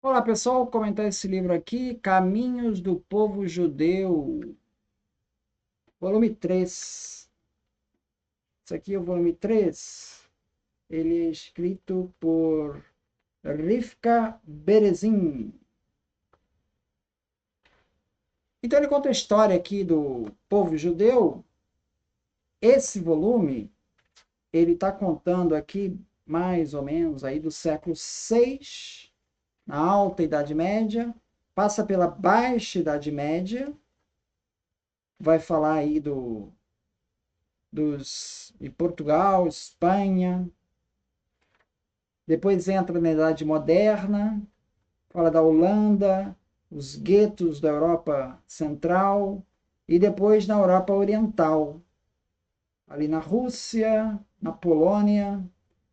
Olá, pessoal. Vou comentar esse livro aqui, Caminhos do Povo Judeu, volume 3. Esse aqui é o volume 3. Ele é escrito por Rivka Berezin. Então ele conta a história aqui do povo judeu. Esse volume, ele está contando aqui mais ou menos aí do século 6, na Alta Idade Média, passa pela Baixa Idade Média, vai falar aí de Portugal, Espanha, depois entra na Idade Moderna, fala da Holanda, os guetos da Europa Central e depois na Europa Oriental, ali na Rússia, na Polônia,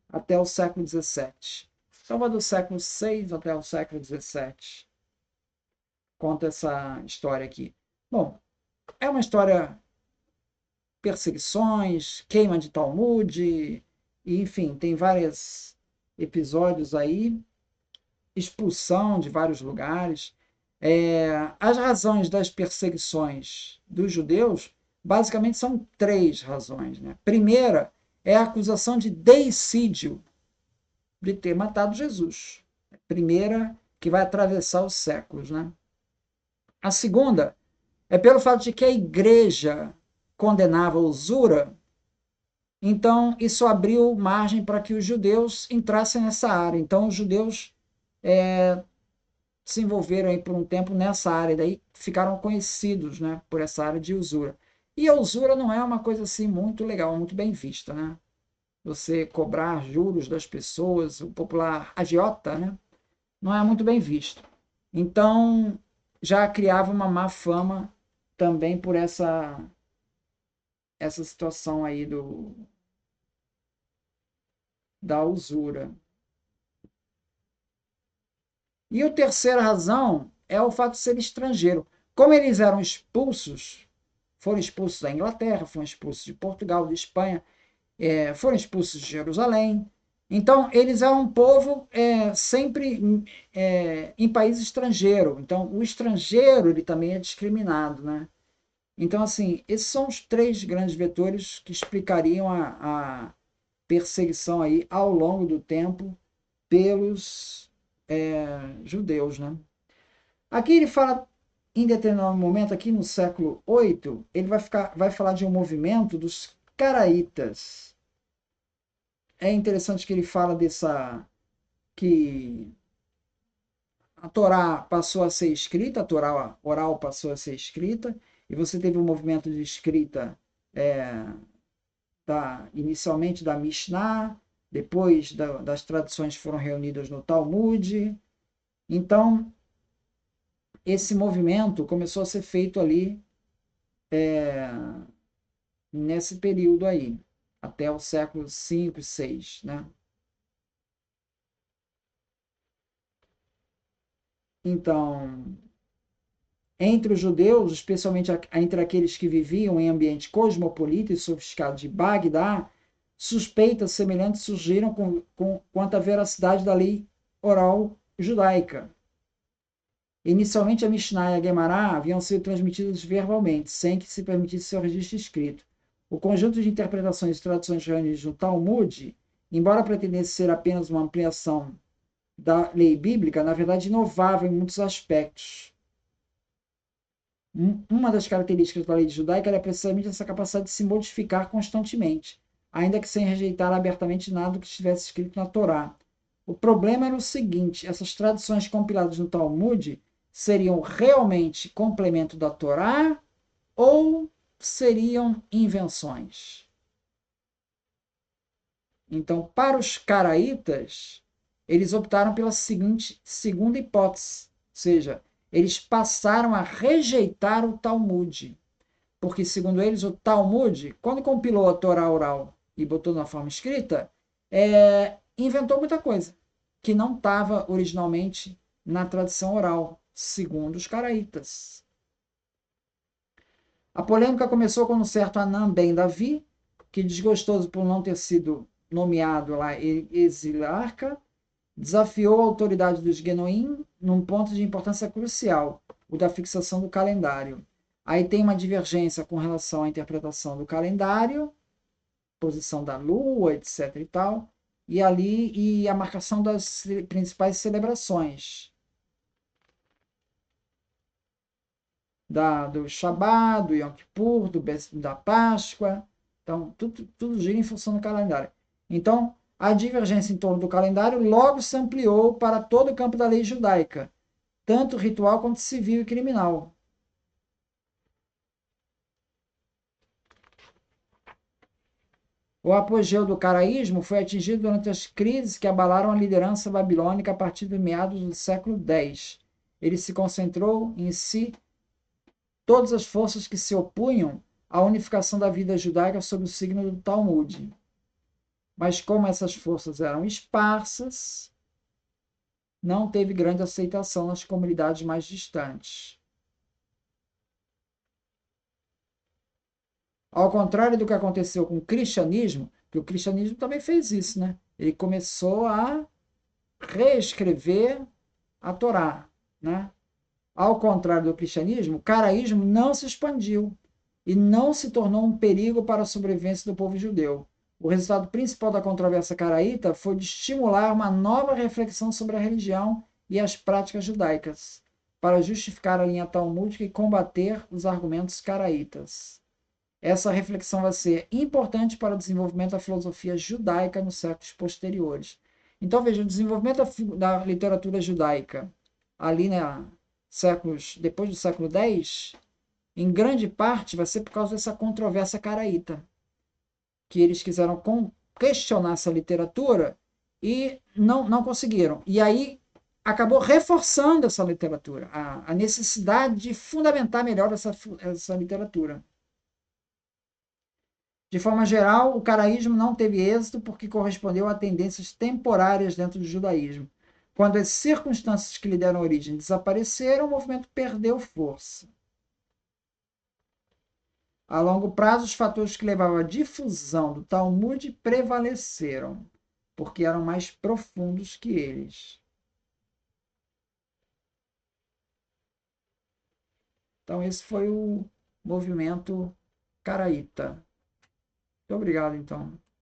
até o século XVII. Então vai do século VI até o século XVII. Conta essa história aqui. Bom, é uma história perseguições, queima de Talmud, e, enfim, tem vários episódios aí, expulsão de vários lugares. As razões das perseguições dos judeus, basicamente, são três razões. Né? Primeira é a acusação de deicídio, de ter matado Jesus. Primeira que vai atravessar os séculos. Né? A segunda é pelo fato de que a igreja condenava a usura. Então, isso abriu margem para que os judeus entrassem nessa área. Então, os judeus se envolveram aí por um tempo nessa área, daí ficaram conhecidos, né, por essa área de usura. E a usura não é uma coisa assim muito legal, muito bem vista, né? Você cobrar juros das pessoas, o popular agiota, né, não é muito bem visto. Então, já criava uma má fama também por essa situação aí da usura. E a terceira razão é o fato de ser estrangeiro. Como eles eram expulsos, foram expulsos da Inglaterra, foram expulsos de Portugal, de Espanha, foram expulsos de Jerusalém. Então, eles eram um povo sempre em país estrangeiro. Então, o estrangeiro ele também é discriminado. Né? Então, assim, esses são os três grandes vetores que explicariam a perseguição aí ao longo do tempo pelos judeus. Né? Aqui ele fala, em determinado momento, aqui no século VIII, ele vai falar de um movimento dos caraítas. É interessante que ele fala que a Torá passou a ser escrita, a Torá oral passou a ser escrita, e você teve um movimento de escrita inicialmente da Mishnah, depois das traduções foram reunidas no Talmud. Então, esse movimento começou a ser feito ali nesse período aí, até o século V e VI. Né? Então, entre os judeus, especialmente entre aqueles que viviam em ambiente cosmopolita e sofisticado de Bagdá, suspeitas semelhantes surgiram quanto à veracidade da lei oral judaica. Inicialmente, a Mishnah e a Gemara haviam sido transmitidas verbalmente, sem que se permitisse seu registro escrito. O conjunto de interpretações e traduções reunidas no Talmud, embora pretendesse ser apenas uma ampliação da lei bíblica, na verdade inovava em muitos aspectos. Uma das características da lei judaica era precisamente essa capacidade de se modificar constantemente, ainda que sem rejeitar abertamente nada do que estivesse escrito na Torá. O problema era o seguinte: essas traduções compiladas no Talmud seriam realmente complemento da Torá ou seriam invenções? Então, para os caraítas, eles optaram pela seguinte segunda hipótese, ou seja, eles passaram a rejeitar o Talmud, porque, segundo eles, o Talmud, quando compilou a Torá oral e botou na forma escrita, inventou muita coisa que não estava originalmente na tradição oral, segundo os caraítas. A polêmica começou quando um certo Anã ben Davi, que desgostoso por não ter sido nomeado lá exilarca, desafiou a autoridade dos Genoim num ponto de importância crucial, o da fixação do calendário. Aí tem uma divergência com relação à interpretação do calendário, posição da lua, etc. e tal, e a marcação das principais celebrações do Shabat, do Yom Kippur, da Páscoa. Então, tudo gira em função do calendário. Então, a divergência em torno do calendário logo se ampliou para todo o campo da lei judaica, tanto ritual quanto civil e criminal. O apogeu do caraísmo foi atingido durante as crises que abalaram a liderança babilônica a partir de meados do século X. Ele se concentrou em si todas as forças que se opunham à unificação da vida judaica sob o signo do Talmud. Mas como essas forças eram esparsas, não teve grande aceitação nas comunidades mais distantes. Ao contrário do que aconteceu com o cristianismo, que o cristianismo também fez isso, né? Ele começou a reescrever a Torá, né? Ao contrário do cristianismo, o caraísmo não se expandiu e não se tornou um perigo para a sobrevivência do povo judeu. O resultado principal da controvérsia caraíta foi de estimular uma nova reflexão sobre a religião e as práticas judaicas, para justificar a linha talmúdica e combater os argumentos caraítas. Essa reflexão vai ser importante para o desenvolvimento da filosofia judaica nos séculos posteriores. Então, veja, o desenvolvimento da literatura judaica ali, né, séculos depois do século X, em grande parte vai ser por causa dessa controvérsia caraíta, que eles quiseram questionar essa literatura e não conseguiram. E aí acabou reforçando essa literatura, a necessidade de fundamentar melhor essa literatura. De forma geral, o caraísmo não teve êxito porque correspondeu a tendências temporárias dentro do judaísmo. Quando as circunstâncias que lhe deram origem desapareceram, o movimento perdeu força. A longo prazo, os fatores que levavam à difusão do Talmud prevaleceram, porque eram mais profundos que eles. Então, esse foi o movimento caraíta. Muito obrigado, então.